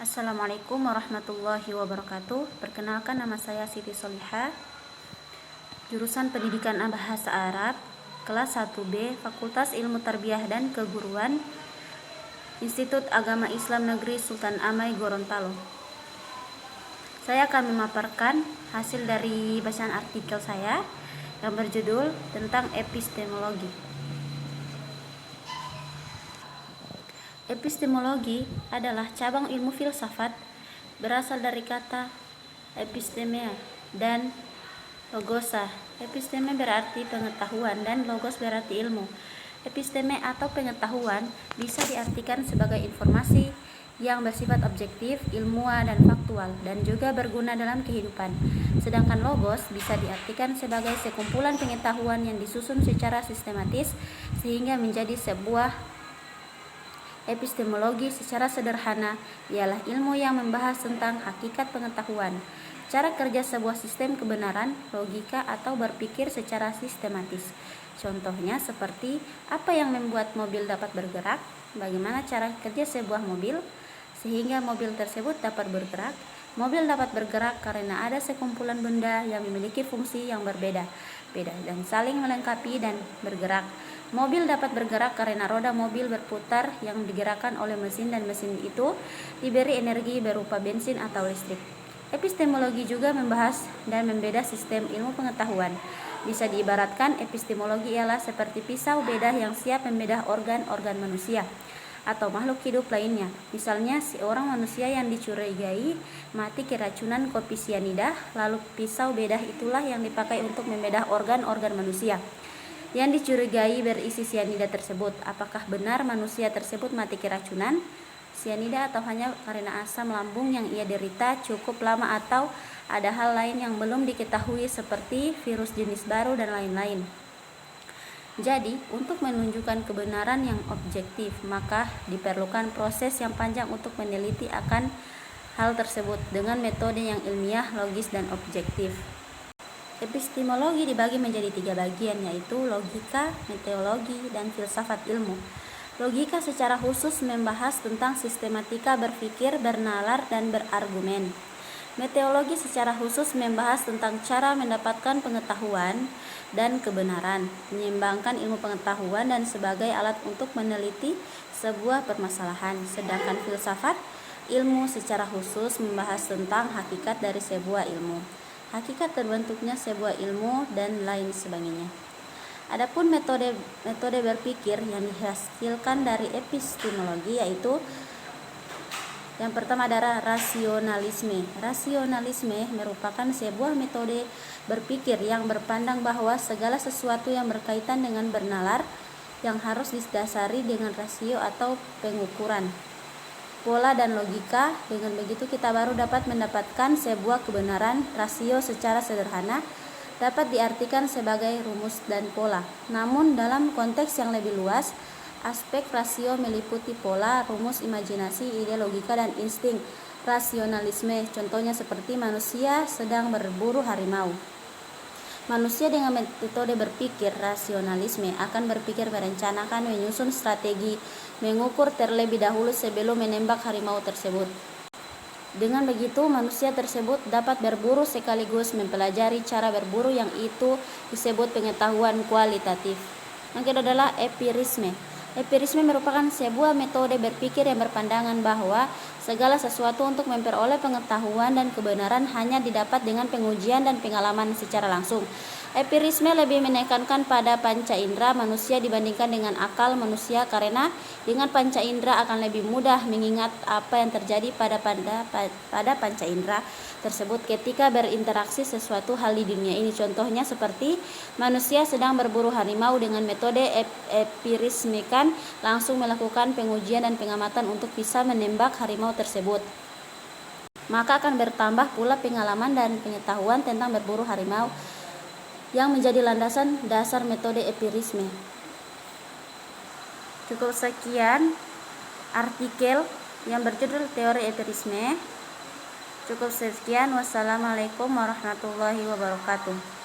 Assalamualaikum warahmatullahi wabarakatuh. Perkenalkan, nama saya Siti Solihah, jurusan Pendidikan Bahasa Arab, kelas 1B, Fakultas Ilmu Tarbiyah dan Keguruan, Institut Agama Islam Negeri Sultan Amai, Gorontalo. Saya akan memaparkan hasil dari bacaan artikel saya yang berjudul tentang epistemologi. Epistemologi adalah cabang ilmu filsafat, berasal dari kata episteme dan logosa. Episteme berarti pengetahuan dan logos berarti ilmu. Episteme atau pengetahuan bisa diartikan sebagai informasi yang bersifat objektif, ilmuwan dan faktual, dan juga berguna dalam kehidupan. Sedangkan logos bisa diartikan sebagai sekumpulan pengetahuan yang disusun secara sistematis sehingga menjadi sebuah. Epistemologi secara sederhana ialah ilmu yang membahas tentang hakikat pengetahuan, cara kerja sebuah sistem kebenaran, logika atau berpikir secara sistematis. Contohnya seperti apa yang membuat mobil dapat bergerak, bagaimana cara kerja sebuah mobil sehingga mobil tersebut dapat bergerak. Mobil dapat bergerak karena ada sekumpulan benda yang memiliki fungsi yang berbeda dan saling melengkapi dan bergerak. Mobil dapat bergerak karena roda mobil berputar yang digerakkan oleh mesin, dan mesin itu diberi energi berupa bensin atau listrik. Epistemologi juga membahas dan membeda sistem ilmu pengetahuan. Bisa diibaratkan epistemologi ialah seperti pisau bedah yang siap membedah organ-organ manusia atau makhluk hidup lainnya. Misalnya seorang manusia yang dicurigai mati keracunan kopi sianida, lalu pisau bedah itulah yang dipakai untuk membedah organ-organ manusia yang dicurigai berisi sianida tersebut. Apakah benar manusia tersebut mati keracunan sianida atau hanya karena asam lambung yang ia derita cukup lama, atau ada hal lain yang belum diketahui seperti virus jenis baru dan lain-lain. Jadi, untuk menunjukkan kebenaran yang objektif, maka diperlukan proses yang panjang untuk meneliti akan hal tersebut dengan metode yang ilmiah, logis, dan objektif. Epistemologi dibagi menjadi 3 bagian, yaitu logika, meteologi, dan filsafat ilmu. Logika secara khusus membahas tentang sistematika berpikir, bernalar, dan berargumen. Meteologi secara khusus membahas tentang cara mendapatkan pengetahuan dan kebenaran, menyeimbangkan ilmu pengetahuan dan sebagai alat untuk meneliti sebuah permasalahan. Sedangkan filsafat ilmu secara khusus membahas tentang hakikat dari sebuah ilmu, hakikat terbentuknya sebuah ilmu, dan lain sebagainya. Adapun metode berpikir yang dihasilkan dari epistemologi yaitu yang pertama adalah rasionalisme. Rasionalisme merupakan sebuah metode berpikir yang berpandang bahwa segala sesuatu yang berkaitan dengan bernalar yang harus didasari dengan rasio atau pengukuran, pola dan logika. Dengan begitu kita baru dapat mendapatkan sebuah kebenaran. Rasio secara sederhana dapat diartikan sebagai rumus dan pola. Namun dalam konteks yang lebih luas, aspek rasio meliputi pola, rumus, imajinasi, ide, logika, dan insting. Rasionalisme contohnya seperti manusia sedang berburu harimau. Manusia dengan metode berpikir rasionalisme akan berpikir, merencanakan, menyusun strategi, mengukur terlebih dahulu sebelum menembak harimau tersebut. Dengan begitu manusia tersebut dapat berburu sekaligus mempelajari cara berburu, yang itu disebut pengetahuan kualitatif. Yang kedua adalah empirisme. Empirisme merupakan sebuah metode berpikir yang berpandangan bahwa segala sesuatu untuk memperoleh pengetahuan dan kebenaran hanya didapat dengan pengujian dan pengalaman secara langsung. Empirisme lebih menekankan pada panca indera manusia dibandingkan dengan akal manusia, karena dengan panca indera akan lebih mudah mengingat apa yang terjadi pada panca indera tersebut ketika berinteraksi sesuatu hal di dunia ini. Contohnya seperti manusia sedang berburu harimau, dengan metode empirisme kan langsung melakukan pengujian dan pengamatan untuk bisa menembak harimau tersebut. Maka akan bertambah pula pengalaman dan pengetahuan tentang berburu harimau yang menjadi landasan dasar metode empirisme. Cukup sekian artikel yang berjudul teori empirisme. Cukup sekian. Wassalamualaikum warahmatullahi wabarakatuh.